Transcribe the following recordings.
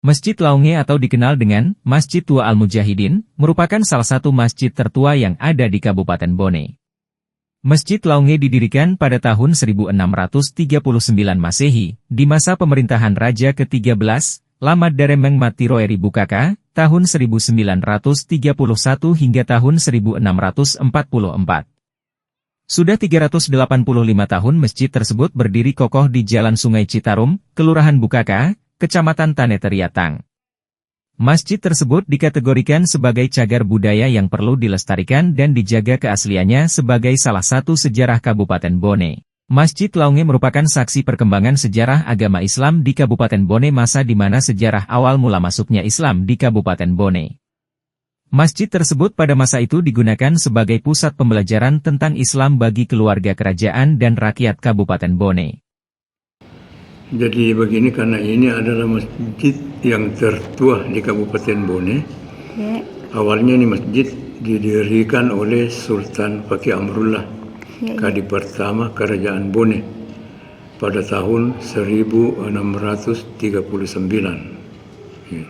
Masjid Launge atau dikenal dengan Masjid Tua Al-Mujahidin, merupakan salah satu masjid tertua yang ada di Kabupaten Bone. Masjid Launge didirikan pada tahun 1639 Masehi, di masa pemerintahan Raja ke-13, Lamat Daremeng Matiroeri Bukaka, tahun 1931 hingga tahun 1644. Sudah 385 tahun masjid tersebut berdiri kokoh di Jalan Sungai Citarum, Kelurahan Bukaka, Kecamatan Taneteriatang. Masjid tersebut dikategorikan sebagai cagar budaya yang perlu dilestarikan dan dijaga keasliannya sebagai salah satu sejarah Kabupaten Bone. Masjid Launge merupakan saksi perkembangan sejarah agama Islam di Kabupaten Bone masa di mana sejarah awal mula masuknya Islam di Kabupaten Bone. Masjid tersebut pada masa itu digunakan sebagai pusat pembelajaran tentang Islam bagi keluarga kerajaan dan rakyat Kabupaten Bone. Jadi begini, karena ini adalah masjid yang tertua di Kabupaten Bone. Ya. Awalnya ini masjid didirikan oleh Sultan Fakih Amrullah, Kadi pertama Kerajaan Bone pada tahun 1639. Ya.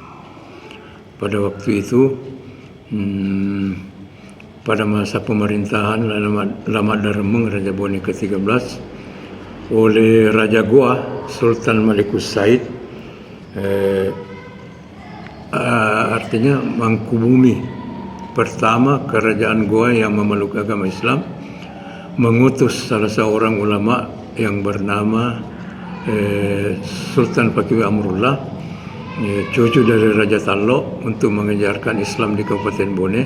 Pada waktu itu, pada masa pemerintahan Lamat Daremeng Raja Bone ke-13, oleh Raja Goa Sultan Malikus Said, artinya Mangkubumi pertama kerajaan Goa yang memeluk agama Islam, mengutus salah seorang ulama yang bernama Sultan Fakih Amrullah, cucu dari Raja Tallo, untuk mengajarkan Islam di Kabupaten Bone.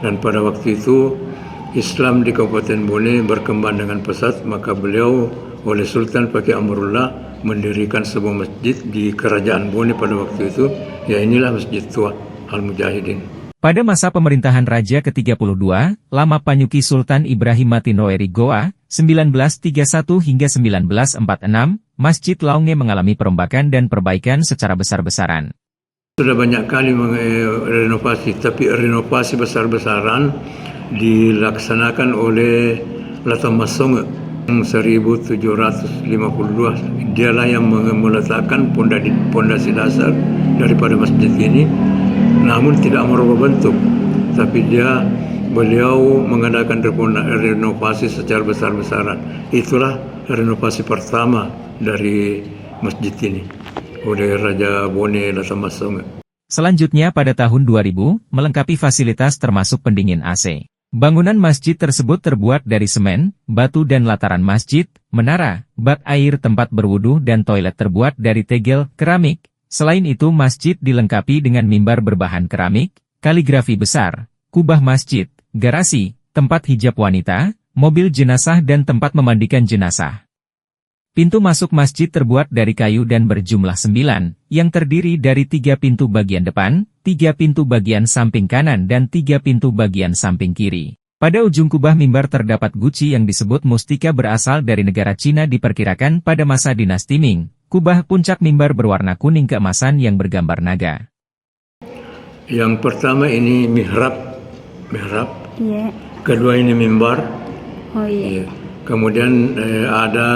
Dan pada waktu itu Islam di Kabupaten Bone berkembang dengan pesat, maka beliau oleh Sultan Fakih Amrullah mendirikan sebuah masjid di Kerajaan Bone pada waktu itu, ya inilah Masjid Tua Al-Mujahidin. Pada masa pemerintahan Raja ke-32, Lama Panyuki Sultan Ibrahim Matiroeri Goa, 1931 hingga 1946, Masjid Launge mengalami perombakan dan perbaikan secara besar-besaran. Sudah banyak kali renovasi, tapi renovasi besar-besaran dilaksanakan oleh Latamasonge 1752. Dialah yang meletakkan pondasi dasar daripada masjid ini, namun tidak merubah bentuk, tapi beliau mengadakan renovasi secara besar-besaran. Itulah renovasi pertama dari masjid ini oleh Raja Bone Latamasonge. Selanjutnya pada tahun 2000, melengkapi fasilitas termasuk pendingin AC. Bangunan masjid tersebut terbuat dari semen, batu dan lataran masjid, menara, bak air tempat berwudu dan toilet terbuat dari tegel, keramik. Selain itu masjid dilengkapi dengan mimbar berbahan keramik, kaligrafi besar, kubah masjid, garasi, tempat hijab wanita, mobil jenazah dan tempat memandikan jenazah. Pintu masuk masjid terbuat dari kayu dan berjumlah 9, yang terdiri dari 3 pintu bagian depan, 3 pintu bagian samping kanan dan 3 pintu bagian samping kiri. Pada ujung kubah mimbar terdapat guci yang disebut mustika berasal dari negara Cina, diperkirakan pada masa dinasti Ming. Kubah puncak mimbar berwarna kuning keemasan yang bergambar naga. Yang pertama ini mihrab. Yeah. Kedua ini mimbar. Oh iya. Yeah. Kemudian ada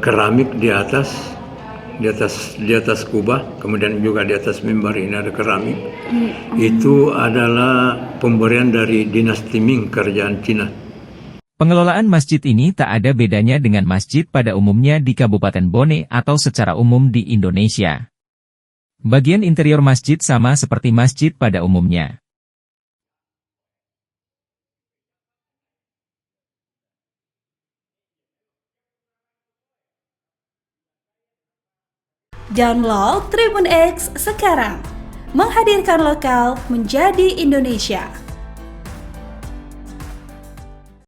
keramik di atas kubah, kemudian juga di atas mimbar ini ada keramik. Itu adalah pemberian dari dinasti Ming, kerajaan Cina. Pengelolaan masjid ini tak ada bedanya dengan masjid pada umumnya di Kabupaten Bone atau secara umum di Indonesia. Bagian interior masjid sama seperti masjid pada umumnya. Download Tribun X sekarang, menghadirkan lokal menjadi Indonesia.